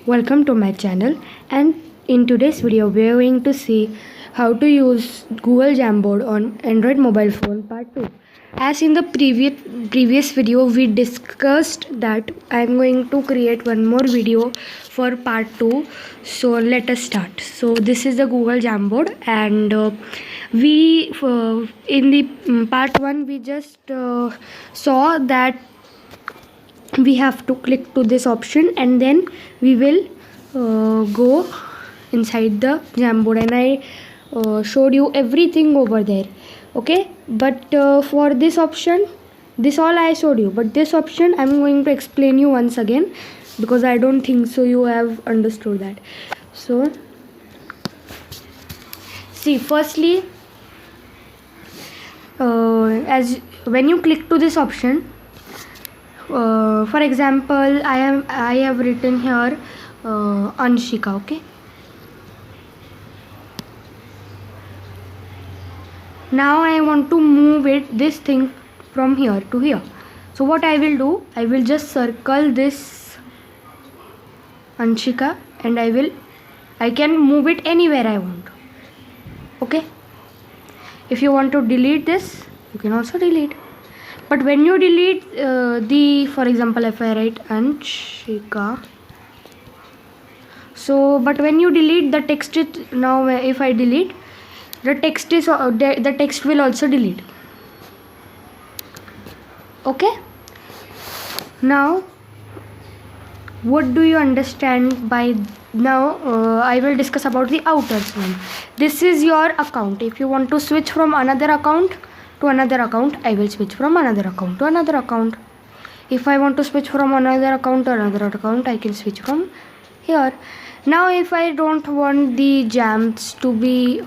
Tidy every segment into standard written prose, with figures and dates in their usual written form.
Welcome to my channel, and in today's video we are going to see how to use Google Jamboard on Android mobile phone part 2. As in the previous video we discussed that I am going to create one more video for part 2. So let us start. So this is the Google Jamboard, and we in the part 1 we just saw that we have to click to this option and then we will go inside the Jamboard, and I showed you everything over there. Okay, but for this option, this all I showed you, but this option I'm going to explain you once again because I don't think so you have understood that. So see, firstly, as when you click to this option, for example, I have written here Anshika. Okay, now I want to move this thing from here to here. So what I will do, I will just circle this Anshika and I can move it anywhere I want. Okay, if you want to delete this, you can also delete. But when you delete for example, if I write Anshika, so but when you delete the text, now if I delete the text, the text will also delete. Okay, now what do you understand by now? I will discuss about the outers one. This is your account. If you want to switch from another account to another account, I will switch from another account to another account. If I want to switch from another account to another account, I can switch from here. Now if I don't want the jams to be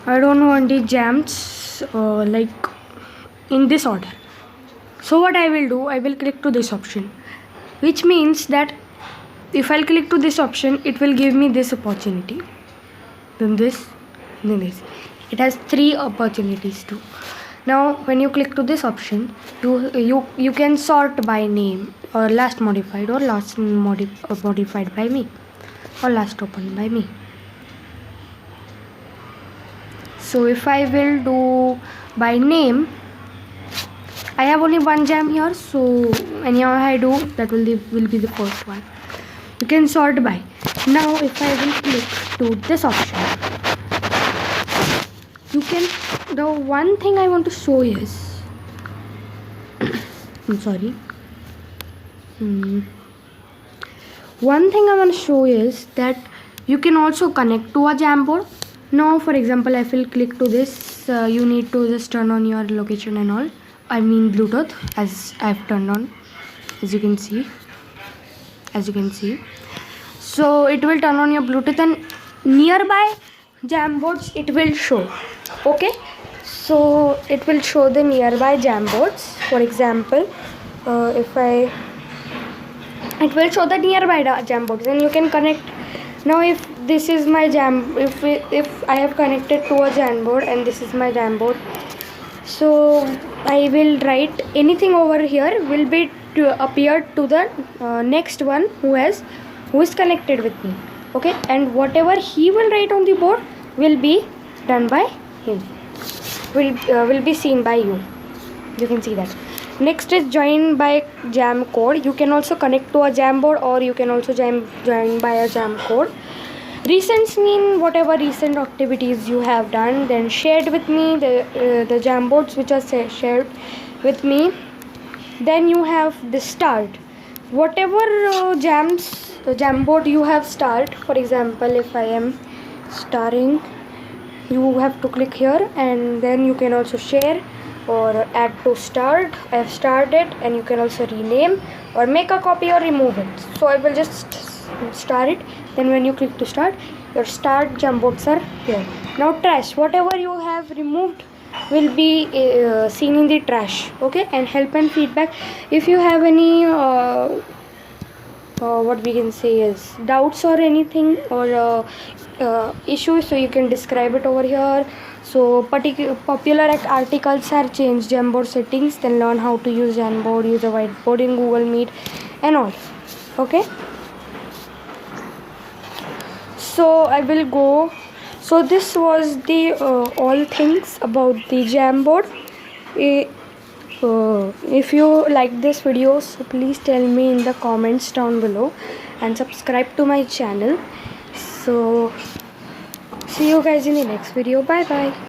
I don't want the jams like in this order, so what I will do, I will click to this option, which means that if I'll click to this option, it will give me this opportunity, then this, then this. It has 3 opportunities too. Now when you click to this option, you can sort by name, or last modified, or last modified by me, or last opened by me. So if I will do by name, I have only one jam here, so anyhow I do, that will be the first one. You can sort by. Now if I will click to this option, you can, the one thing I want to show is I'm sorry, one thing I want to show is that you can also connect to a Jamboard. Now for example, I will click to this, you need to just turn on your location and all, I mean Bluetooth, as I have turned on, as you can see, so it will turn on your Bluetooth and nearby Jamboards it will show. Okay, so it will show the nearby Jamboards. For example, it will show the nearby Jamboards and you can connect. Now if this is my if I have connected to a Jamboard and this is my Jamboard, so I will write anything over here will be to appear to the next one who is connected with me. Okay, and whatever he will write on the board will be done by him, will be seen by you. You can see that. Next is join by jam code. You can also connect to a Jamboard, or you can also join by a jam code. Recents mean whatever recent activities you have done, then shared with me, the Jamboards which are shared with me. Then you have the start, whatever Jamboard you have start. For example, if I am starting, you have to click here and then you can also share or add to start. I have started, and you can also rename or make a copy or remove it. So I will just start it. Then when you click to start, your start Jamboards are here. Now trash, whatever you have removed will be seen in the trash. Okay, and help and feedback, if you have any what we can say is doubts or anything, or issues, so you can describe it over here. So popular articles are changed Jamboard settings, then learn how to use Jamboard, use a whiteboard in Google Meet, and all. Okay, so I will go. So this was the all things about the Jamboard. Eh, if you like this video, so please tell me in the comments down below and subscribe to my channel. So see you guys in the next video. Bye bye.